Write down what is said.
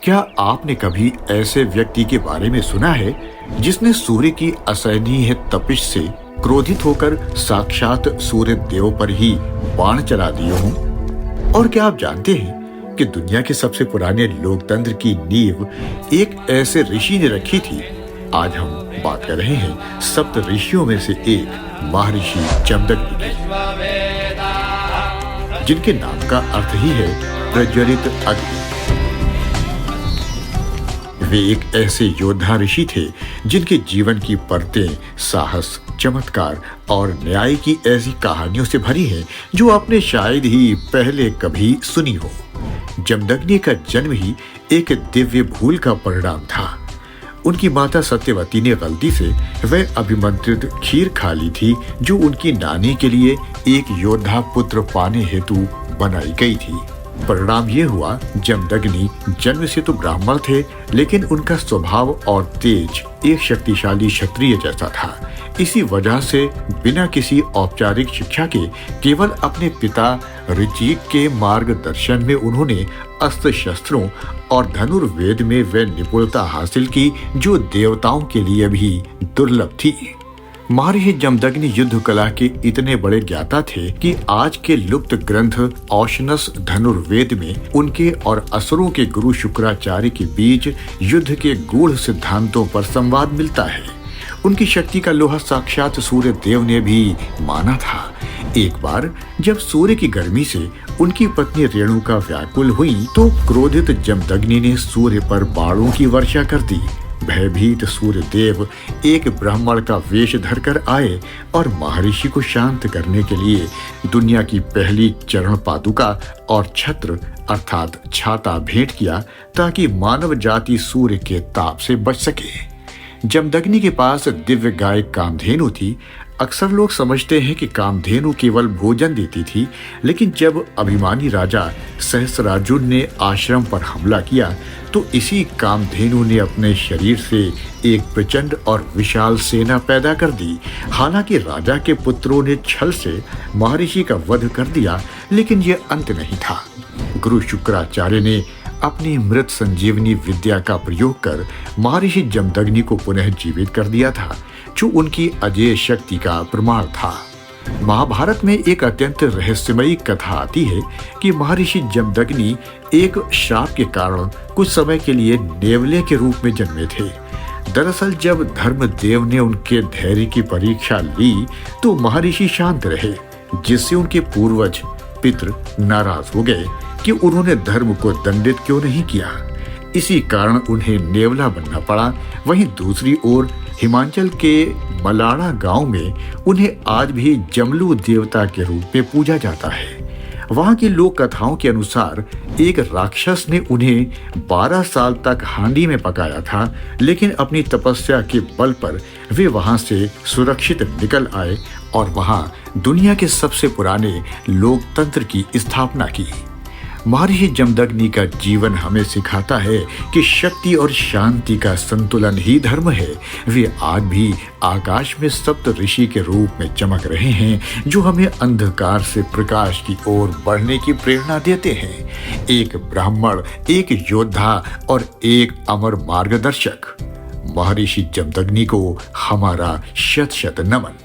क्या आपने कभी ऐसे व्यक्ति के बारे में सुना है जिसने सूर्य की असहनीय तपिश से क्रोधित होकर साक्षात सूर्य देव पर ही बाण चला दिए हों? और क्या आप जानते हैं कि दुनिया के सबसे पुराने लोकतंत्र की नींव एक ऐसे ऋषि ने रखी थी? आज हम बात कर रहे हैं सप्त ऋषियों में से एक महर्षि जमदग्नि की, जिनके नाम का अर्थ ही है प्रज्वलित अग्नि। वे एक ऐसे योद्धा ऋषि थे जिनके जीवन की परतें साहस, चमत्कार और न्याय की ऐसी कहानियों से भरी हैं जो आपने शायद ही पहले कभी सुनी हो। जमदग्नि का जन्म ही एक दिव्य भूल का परिणाम था। उनकी माता सत्यवती ने गलती से वह अभिमंत्रित खीर खा ली थी जो उनकी नानी के लिए एक योद्धा पुत्र पाने हेतु बनाई गई थी। परिणाम ये हुआ, जमदग्नि जन्म से तो ब्राह्मण थे, लेकिन उनका स्वभाव और तेज एक शक्तिशाली क्षत्रिय जैसा था। इसी वजह से बिना किसी औपचारिक शिक्षा के केवल अपने पिता ऋचिक के मार्गदर्शन में उन्होंने अस्त्र शस्त्रों और धनुर्वेद में वह निपुणता हासिल की जो देवताओं के लिए भी दुर्लभ थी। महर्षि जमदग्नि युद्ध कला के इतने बड़े ज्ञाता थे कि आज के लुप्त ग्रंथ औशनस धनुर्वेद में उनके और असुरों के गुरु शुक्राचार्य के बीच युद्ध के गूढ़ सिद्धांतों पर संवाद मिलता है। उनकी शक्ति का लोहा साक्षात सूर्य देव ने भी माना था। एक बार जब सूर्य की गर्मी से उनकी पत्नी रेणुका व्याकुल हुई तो क्रोधित जमदग्नि ने सूर्य पर बाणों की वर्षा कर दी। भयभीत सूर्य देव एक ब्राह्मण का वेश धरकर आए और महर्षि को शांत करने के लिए दुनिया की पहली चरण पादुका और छत्र अर्थात छाता भेंट किया ताकि मानव जाति सूर्य के ताप से बच सके। जमदग्नि के पास दिव्य गाय कामधेनु थी। अक्सर लोग समझते हैं कि कामधेनु केवल भोजन देती थी, लेकिन जब अभिमानी राजा सहस्रार्जुन ने आश्रम पर हमला किया तो इसी कामधेनु ने अपने शरीर से एक प्रचंड और विशाल सेना पैदा कर दी। हालांकि राजा के पुत्रों ने छल से महर्षि का वध कर दिया, लेकिन यह अंत नहीं था। गुरु शुक्राचार्य ने अपनी मृत संजीवनी विद्या का प्रयोग कर महर्षि जमदग्नि को पुनः जीवित कर दिया था, जो उनकी अजेय शक्ति का प्रमाण था। महाभारत में एक अत्यंत रहस्यमयी कथा आती है कि महर्षि जमदग्नि एक श्राप के कारण कुछ समय के लिए नेवले के रूप में जन्मे थे। दरअसल जब धर्मदेव ने उनके धैर्य की परीक्षा ली तो महर्षि शांत रहे, जिससे उनके पूर्वज पितृ नाराज हो गए कि उन्होंने धर्म को दंडित क्यों नहीं किया। इसी कारण उन्हें नेवला बनना पड़ा। वहीं दूसरी ओर हिमाचल के मलाड़ा गांव में उन्हें आज भी जमलू देवता के रूप में पूजा जाता है। वहां की लोक कथाओं के अनुसार एक राक्षस ने उन्हें 12 साल तक हांडी में पकाया था, लेकिन अपनी तपस्या के बल पर वे वहां से सुरक्षित निकल आए और वहां दुनिया के सबसे पुराने लोकतंत्र की स्थापना की। महर्षि जमदग्नि का जीवन हमें सिखाता है कि शक्ति और शांति का संतुलन ही धर्म है। वे आज भी आकाश में सप्त ऋषि के रूप में चमक रहे हैं, जो हमें अंधकार से प्रकाश की ओर बढ़ने की प्रेरणा देते हैं। एक ब्राह्मण, एक योद्धा और एक अमर मार्गदर्शक। महर्षि जमदग्नि को हमारा शत शत नमन।